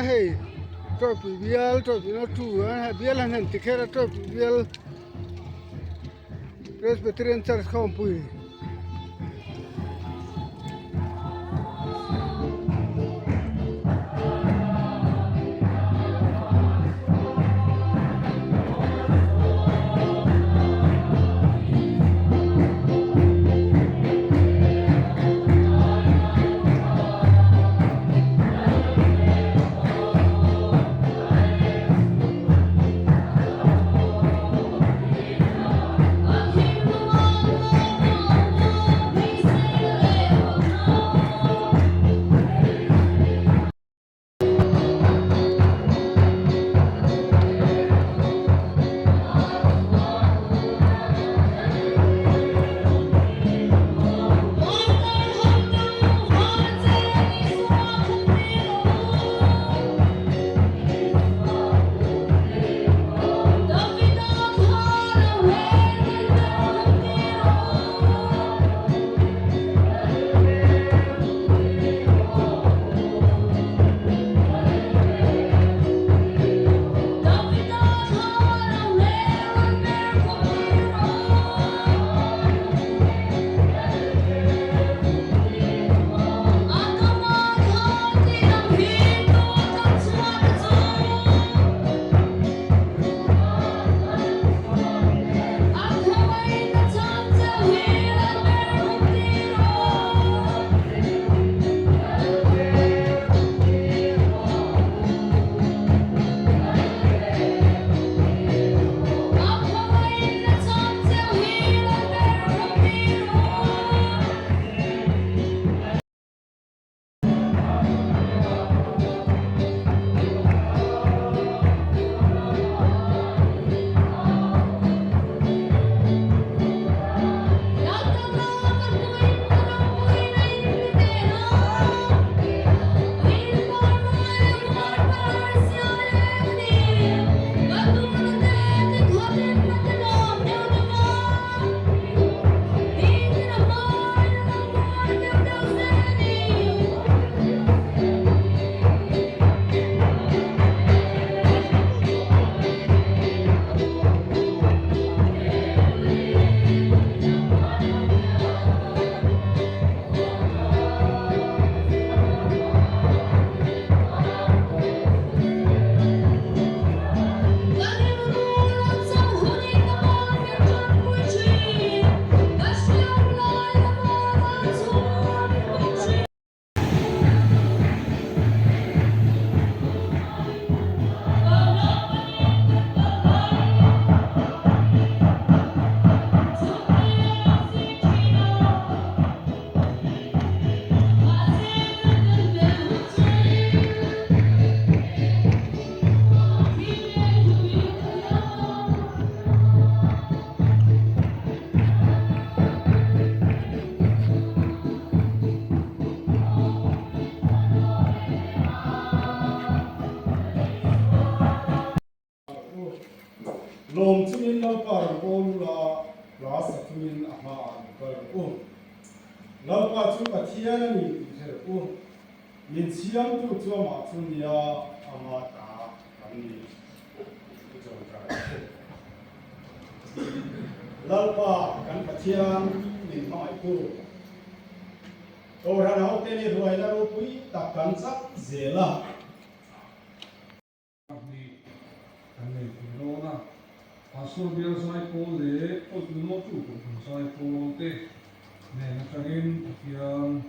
hey trophy bial trophy no tu bial hanan tikera trophy bial Presbyterian Church Kampui. Lom chunin lo par bol la sa chunin ama kar lo pa chu pathian ni ther min siam tu chu ma chu nia ama ta kan ni chu ka lo pa kan pathian min mai tu to ran ho te ni ruai la ro pui ta kan sak zela ni kan nei ro na pastor bial sai ko le o tu mo tu ko sai ko te ne na kangin kiam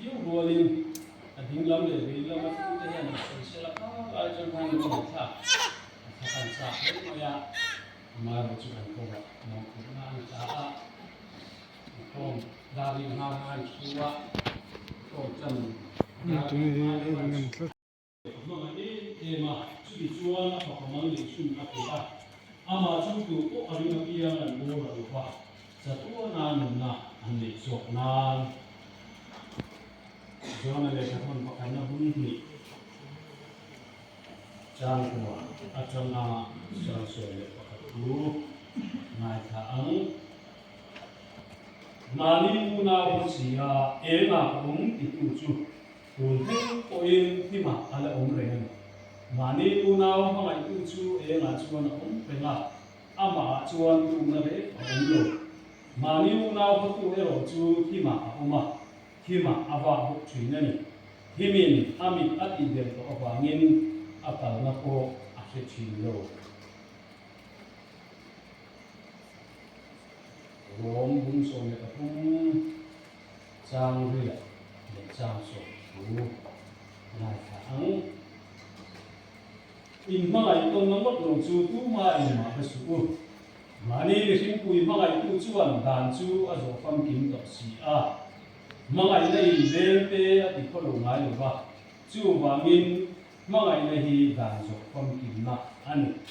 thiếu ruộng anh hình lắm để vì lắm mà chúng ta hiện sẽ là có ai trong hai người một thằng thằng xã đấy mà một chút anh không một cũng ăn xã không gia đình hai hai chú không chân mà đi mà chú đi chú ăn hoặc là mang đi chú ăn thì ama chú tu o ari na iya na mo ra ba sa tu na na an ni so na jona le ka hon pa na bun ni chang ko a chang na sa so le pa tu mai tha ang mani mu na ho si a e na kum ti tu chu tu thing ko in ti ma ala om re na mani unaw mga ituchu e nga chuan om penga ama chuan tu na le om lo mani unaw ko tu e ro chu thima oma thima ava bu thina ni himin amit ati del to awangin atal na ko a se chin lo rom bung so ne ka pum chang ri le chang so tu na ka ang in mga ito namot ng sutu main mga kasuko. Mani rin po yung mga ito chuan dan chu aso pamkin to siya. Mga inay lente at ikolo ngayon ba. Chu bangin mga inay dan so pamkin na ani.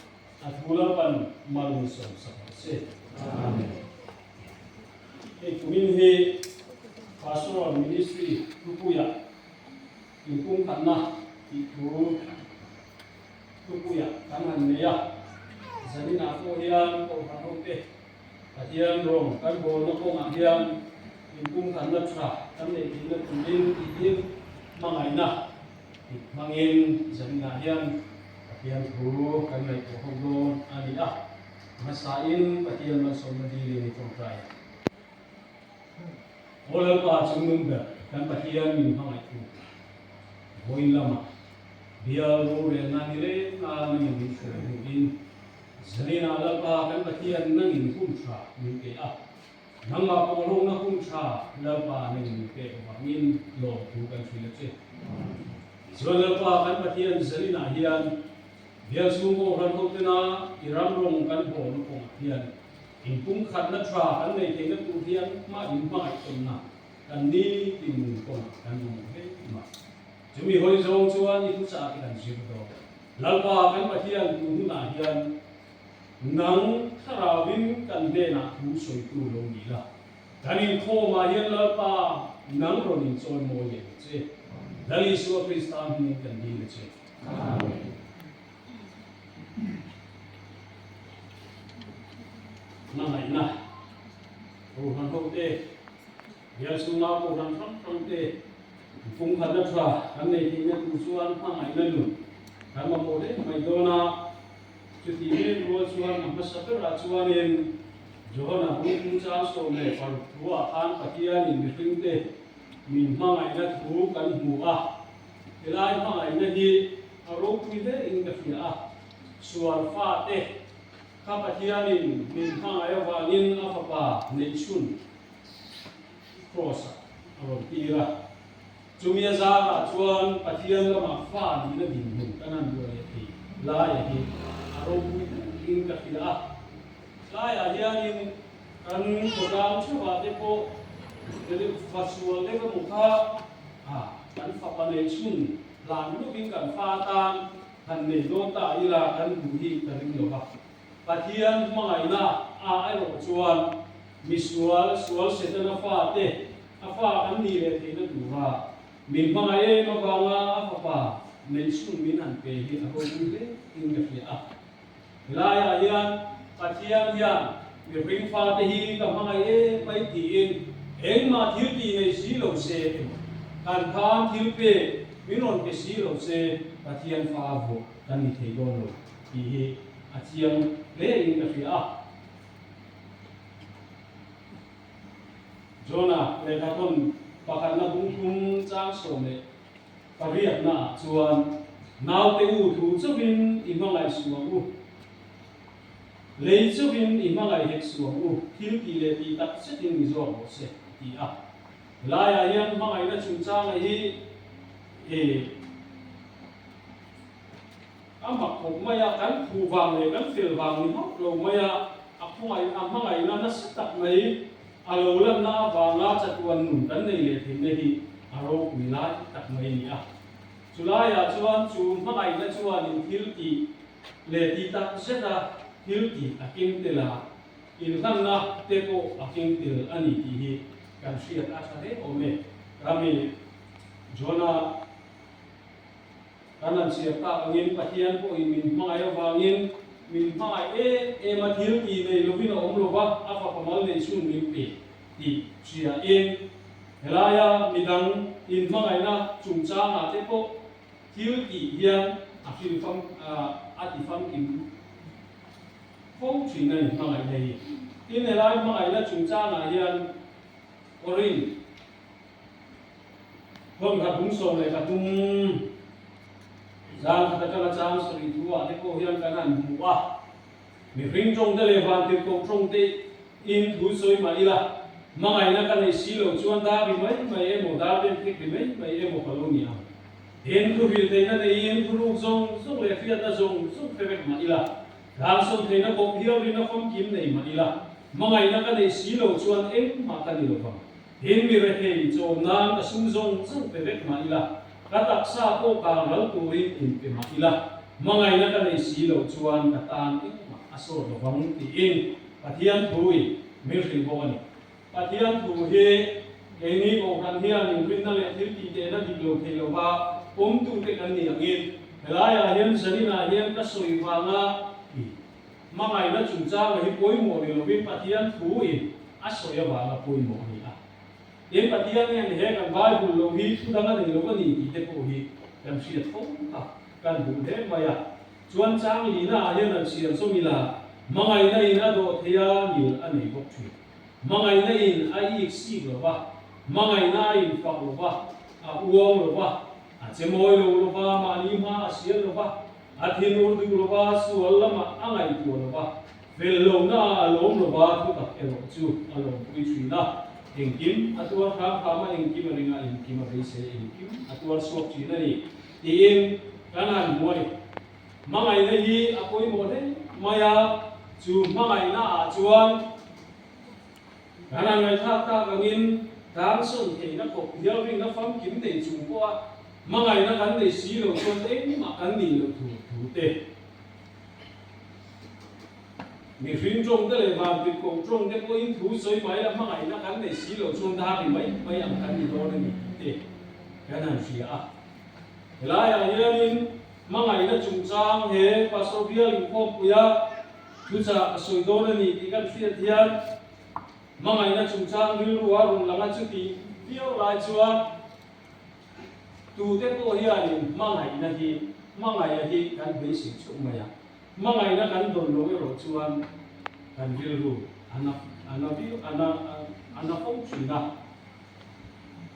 At hulapan malusong sa kasi. Amen. Kuminhi pastoral ministry kupuya. Yung kung kana ito kupuya kangan niya zani na ko hiyan ko harote hiyan rong kan bo no ko hiyan ingkung kan na tra kan ne ina tunin idin mangay na mangin zani na hiyan ko kan ne ko hogdon ani masain patiyan man som madili ni tong try wala pa chungnung ba kan patiyan min mangay ko boy lama biar rule nangire nangin in zelina lapa kan batian nangin kumcha mingke nanga polong na kumcha lapa nangin mingke wangin lo tu kan filache so lapa kan batian zelina hian biar sumo ran hotena iramrong kan bo no ko hian in kum khat na tra kan nei te na tu hian ma in ma na kan ni tin ko kan mo he ma Jumi hoi zong chuan itu sa akin sir do. Lalpa kan patian tu na hian nang tharawin kan de na thu soi tu lo ni la. Kanin kho ma hian lalpa nang ro ni choi mo ye che. Dali su Kristan ni kan di le che. Amen. Na ngai na. Ro han ho te. Ya su na ko ran tham te. Phung khăn đất ra, anh này thì nhận suan phang ảnh lên luôn. Hắn mà một đấy mày đó na, chứ thì nên luôn suan nằm bắt sắp ra suan nên, cho na cũng cha số này phải thua ăn cả kia nhìn được kinh tế, mình phang ảnh là thua cần mù cái lại phang ảnh là gì, ở đâu cũng thế, in cái phía suan pha thế, các bạn kia nhìn mình phang ảnh vào nhìn apa apa nation cross, ở tira. Chumia zara chuan pathian lama fa ni na din mun kanan do ti la ya hi aro pui in ka khila la ya hian kan program chwa te ko de fasual le ka mukha kan fa pa le chun lan lu bin kan fa tan kan ne do ta ila kan bu hi kan ring lo ba pathian mangai na ai ro chuan misual sual setana fa te afa kan ni le te na du ha min mangai no banga apa men sun min an pe hi a ho le in ga fi la ya yan patian yan mi ring fa te hi ka mangai pai ti in eng ma thil ti nei si lo se kan khan thil pe minon pe si lo se patian fa vo kan ni thei do lo ti hi a chiang le in ga fi Jona le ka ton pakal na bung chang so me pariat na chuan naw te u thu chawin imangai suang u lei chawin imangai hek suang u thil ti le ti tak setin mi zo ho se ti laya hian mangai na chung chang hi amak khop maya kan khu wang le kan fel wang ni hok lo maya akhungai amangai na sitak mai alo lan na wanga chatuan nun kan nei le thin nei hi aro kuila tak mai ni a chulaya chuan chu mangai na chuan in thil ti le ti tak zeta thil ti akim tela in khanna te ko akim tel ani ti hi kan siat a sa he ome rami jona kanan siap ta angin patian po in min mangai wangin min mangai e ma thil ti nei lovin om lova apa pamal nei sun min pe ti sia in helaya midang in mangai na chungcha na te po thil ti hian afil fam ati fam in phong thrin nei mangai nei in helai mangai na chungcha na hian orin hom ka bung so le ka tung Zang kata chang seri tua te ko hian kanan muwa mi ring jong te le van te ko jong te in thu soi ma ila mangai na kan si lo chuan da bi mai emo da ben tik bi mai emo kalonia hen thu bil te na de in thu ru jong jong le fia da jong fe ma ila dang som te na ko hiao ri na khom kim nei ma ila mangai na kan si lo chuan ma kan ni lo phang hen mi re he chom nan ka sum jong fe ma ila katak sa ko ka ral turin in pe makila mangai na kanai si lo chuan katan in aso lo wang ti in pathian thui mi ring bo ani pathian thu he eni ko kan hian in rin na le thil ti te na dik lo thei lo ba tu te kan ni angin helaya hian sanina hian ka soi wanga mangai na chungcha hi poimo ni lo bin pathian thu in aso ya wanga poimo ni in patian ni he kan bible lo hi thudanga ni lo ni ti te ko hi kan sia thong ka kan bu he maya chuan chang li na hian an sia so mila mangai na ina do thea mil ani bok thi mangai na in ai si lo ba mangai na in fa lo ba a uom lo ba a chemoi lo ba ma ni ma sia lo ba a thin ur du lo ba su lama angai tu lo ba vel lo na lom lo ba thu ka ero chu alom pui chui na ingkim atuar khama ingkim ringa ingkim reise ingkim atuar sok chi na ni tin kanan moi mangai na hi apoi mo de maya chu mangai na a chuan kanan ngai tha ta gangin dang son thei na ko hial ring na fam kim nei chung ko mangai na kan nei si lo chuan te ma kan ni lo thu te mi rin jong te le van ti ko jong te ko in thu soi mai la mangai na kan nei si lo chuan da bi mai am kan ni do ni te kanan sia a la ya hianin mangai na chung chang he pastor bial in ko puya thu cha soi do ni ti kan sia thian mangai na chung chang hil ruwa rung langa chu ti bial lai chuan tu te ko hianin mangai na hi kan be si chu maya mangai na kan don lo ro chuan kan hil ru ana phong china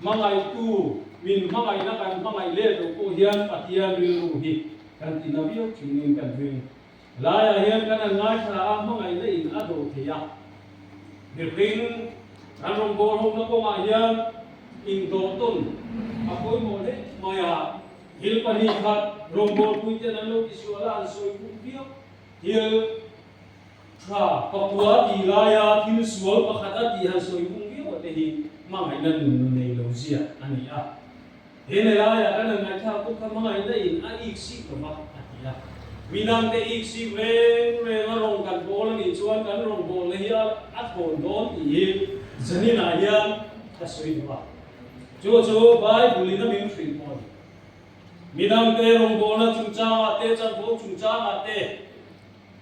mangai tu min mangai na kan mangai le do ko hian patian hil ru hi kan tinavio chinin kan hil la ya hian kan ngai tha mangai le in ado thea dirking kan rong bol hom na ko ma hian in do ton apoi mo le maya hil pani khat rong bol pui te nan lo ki suala an soi pu bio hil tra pakwa ti laya thil sual pakhata ti han soi pu bio te hi mangai nan nun nei lo zia ani a hene laya kan ngai tha ko ka mangai na in a ik si ko ma atia minang te ik si re na rong kan bol ni chuan kan rong bol hi a thon don ti hi zanina hian ta soi ba cho bai bulina min free point minang te rong bol na chung cha te chan bo chung cha te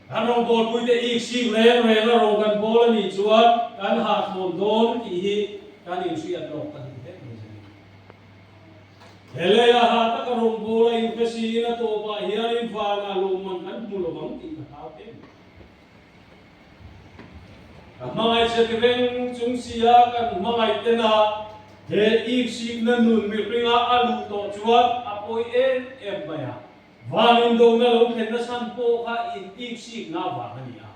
han rong bol pui te ik si re na rong kan bol ni chuan kan ha thon don ti hi kan in si at lo kan he hele ya ha ta ka rong bol in pe si na to ba hian in fa na lo man kan mu lo bang ti ka ta te mangai se reng chung sia kan mangai te na he ik si na nun mi ringa alu to chuan apoi em maya vanin do na lo khen na san po kha in ik si na wa ni a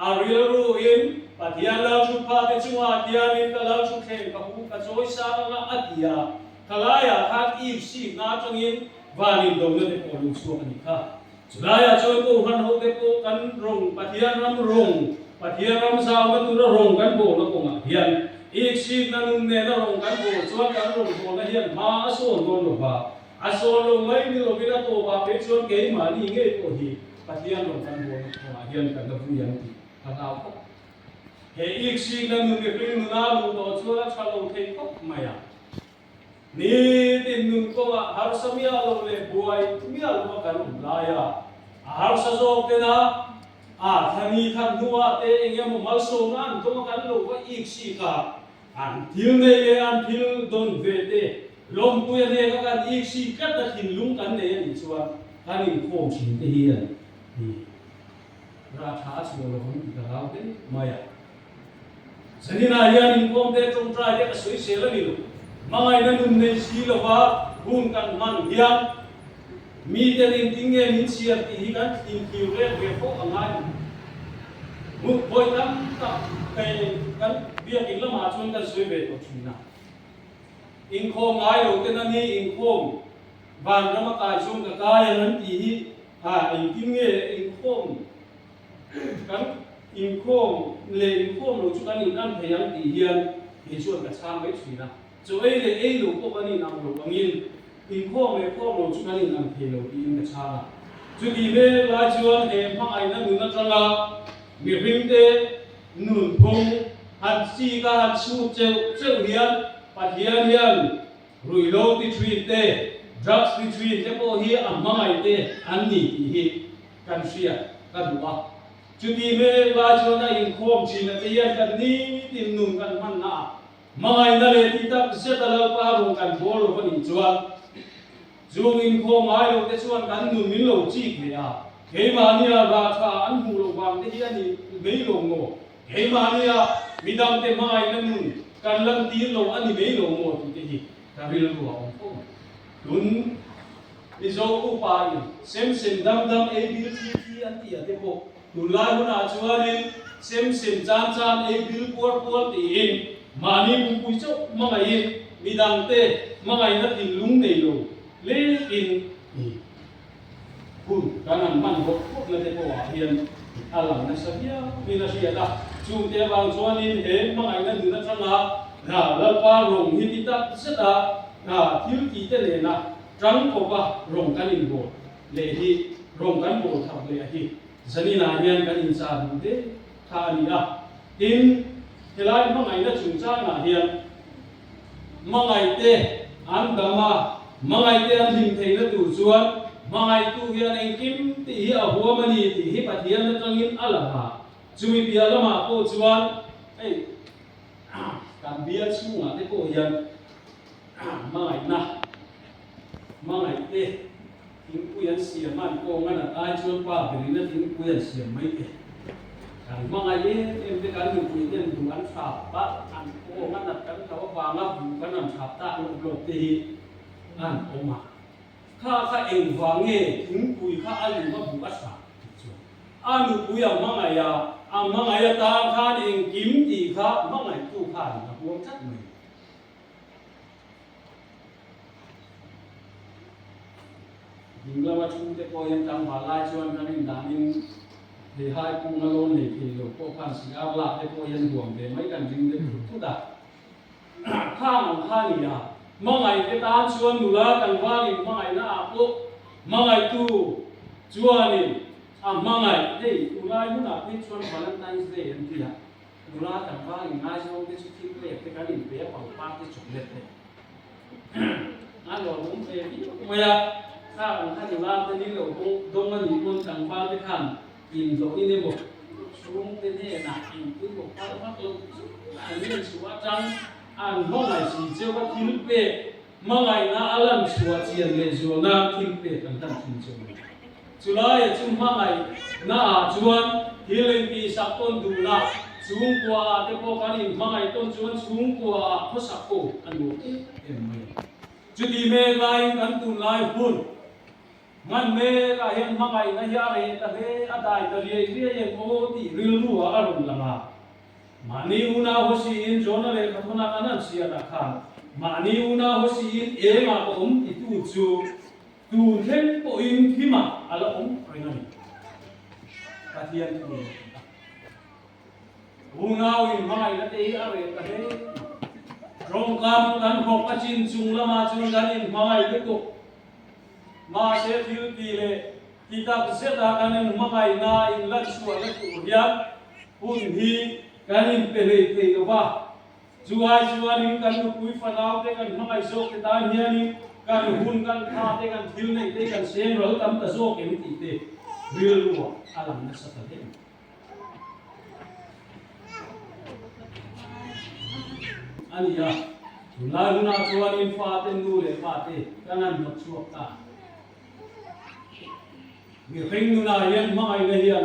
อาริลรูอินปัทยาลาชุพาเตจุงอาทิยานินกลาชุเข่งกับหูกับโจยสางาอัติยาทลายาทัดอีฟชีนาจังอินวานินดงเนเตโอลุชัวกันอีกค่ะสุดท้ายโจยโกหันโฮเตโกกันรงปัทยารัมรงปัทยารัมสาวกันตุระรงกันโบละกงอาทิยันอีกชีนันุนเนนรงกันโบชวนกันรงโบละเฮียนมาอโซนโดนโลบาอโซนลงไม่มีโลบินาโตบาเปชวนเกยมาลีเงยโอฮีปัทยารงกันโบละกงอาทิยันกันกับผู้ยันติทางเอาเฮอีกชีนันนุนเกปรินุนาลูโตชัวละชาโลเทก็ไม่อะนี่ตินนุนก็ว่าฮาร์สมีอาโลเลบวยมีอาโลมากันลายาฮาร์สโซเกนะท่านี้ท่านหัวเตเองยังมาลส่งอันตัวมากันโลว่าอีกชีกาอันทิลเนยอันทิลโดนเวเตลมปุยเนยกันอีกชีกัดทิลลุงกันเนยนี่ชัวท่านี้โคมชินเทียนนี่ราชาชัวร์ลงอีกแล้วเด้ไม่อะสนินายันอินคอมเดตรงใจเด็กสวยเสียแล้วนี่ลูกมาไงนั่นนุ่มในชีลว่าหุ่นกันมันเฮียมีแต่ดินทิ้งเงินมินเชียร์ที่กันทิ้งคิวเล่นเว็บพวกอะไรมุกบอยตั้งไปกันเบียร์กินละมาชวนกันสวยเบ็ดตัวชินะอินคอมไงลูกแต่นั่นนี่อินคอมบ้านเรามาตายชวนกับกายนั้นที่อินทิ้งเงินอินคอมกันอินโคมเลยอินโคมเราชุกันอินนั่นพยายามตีเฮียนที่ชวนกับช่างไว้ชีนะจะเอ้เลยลูกพวกนี้นำลูกอังยินอินโคมเลยโคมเราชุกันอินนั่นเพลเราที่อินกับช่างจุดที่เมื่อลายชวนเอ็มพังไอ้นั่นหนุนนั่นจังละมีริมเตหนุนพงหัดซีกาหัดชูเจ้าเฮียนปัดเฮียนรุยโลติทวีเตดรักติทวีเตโปเฮียอัมมาไอเตอันนี้ที่กันเสียกันดูว่าจุดที่เมื่อลายชวนอินโคมชีนเตียนกันนี้ติมนุนกันมันน่ะมาไงนั่นเลยที่ตักเสตลาปารุกันโบโลกันอินจวนจงอินโคมไอ้เราแต่ชวนกันนุนมิโลจีเกียเฮมานียราชาอันหูโลบางที่ยันนี่ไม่ลงโง่เฮมานียมิดามเตมาไอ้นั่นนุนกันลังตีโลอันนี้ไม่ลงโง่ที่ที่แต่วิลรู้ว่าลุนอิโซอุปายเซมดำเอบิลที่อันที่เตโปตุลาหุนอาชวานิเซมจานเอบิลปวดตีอินมานีบุญกุยโจมาไงมิดังเตมาไงนัดอินลุงเนโลเลอินคุณการนำมันบกพวกนั่นเตโปว่าเฮียนอาลังนัสเบียมีนัสเบียละจุ่มเตบางชวานินเห็นมาไงนั่นดูนัสละแล้วปารงฮิติตักเสดาทิลกีเตเลนะจังโกบะรงกันอินโบเลฮีรงกันโบทับเลฮีseni nahian kan insan de thani a tin helai mangai na chungcha nahian mangai te an dama mangai te an hing thei na tu chuan mangai tu hian en kim ti hi a huamani ti hi pathian na tangin alama chumi pia lama ko chuan ei kan bia chunga te ko hian mangai teทิ้งผู้ยันเสียมันโกงกันตายชวนป้าเป็นนั่นทิ้งผู้ยันเสียไม่เองการมังไงเอ็มเป็นการหนึ่งที่เดินดูอันฉาบปะอันโกงกันกันเขาวางรับอยู่กันอันฉาบตาลงตีอันออกมาข้าเองวางเงี้ยถึงปุยข้าอันอยู่มาบุกษาอันปุยมังไงยามังไงยาตาข้าเองกิมตีข้ามังไงตู้ข้านะพวกชัดเลยยิงแล้วว่าชุมเตโกยังจำหาลายชวนกันด่านินเดี๋ยวให้กุ้งนรกนี่ที่หลวงพ่อพันธ์สิอาลาเตโกยังห่วงเดี๋ยวไม่กันจริงเด็กทุกด่าข้ามันข้านี่ยาเมื่อไงไปตามชวนดูแลกันว่านี่เมื่อไงนะปุ๊บเมื่อไงตู้ชวนนี่เมื่อไงเฮ้ยดูแลนู่นน่ะให้ชวนวาเลนไทน์เดย์อันที่ละดูแลกันว่านี่นายชวนที่สุดที่เล็กที่กันนี่เปียกของป้าที่สุดเล็กเลยเราลุ้มเองที่ไม่ยากถ้าท่านอยู่บ้านตอนนี้เราต้องมาหนีคนต่างบ้านไปทำกินตรงนี้เนี่ยบอกช่วงเป็นเนี่ยหนักกินคือบอกว่าเราอันนี้สุวัจังอันเมื่อไหร่สิเจ้าว่าทิ้งเป๊ะเมื่อไหร่นะอัลลัมสุวัเจียนเลยจวนน่าทิ้งเป๊ะกันทั้งทิ้งจวนสุดท้ายจุ่มเมื่อไหร่น่าจวนฮิเลนปีสักต้นดูน่าสูงกว่าแต่พอกันอีกเมื่อไหร่ต้นจวนสูงกว่าผู้สักโกอันนู้นเอ็มไม่จุดที่เมื่อไหร่กันตุนไล่หุ่น มันเมก็เห็นมาไงนะยาเรตะเฮอะได้ตะเรียเรียยังโอติริลรัวอารมณ์ละมานีอุนาโฮซีอินโจนาเลขับนากันนั่นเสียนะข้ามานีอุนาโฮซีอินเอมาก็อิตูจูตูเห็นก็อินที่มาอะไรอะไรนั่นกาเทียนตัวอุนาอินมาไงนะเตยอะไรตะเฮรองการกันหกอาชินจุงละมาจุงกันอินมาไงก็ตุมาเสียทิลตีเลที่ตาเสียตากันอินมาไงนาอินลัดชัวลัดตัวเดียบหุ่นฮีกันอินเปเลยเตยว่าjuai kan kui fanau te kan mai so ke ta hiani kan hun kan kha te kan thil nei te kan sem ro tam ta so ke mi ti te real ruwa alam na sa te ania na chuan in fa te nu le fa te kan an no chuak ta mi ring nu na yan mai le hian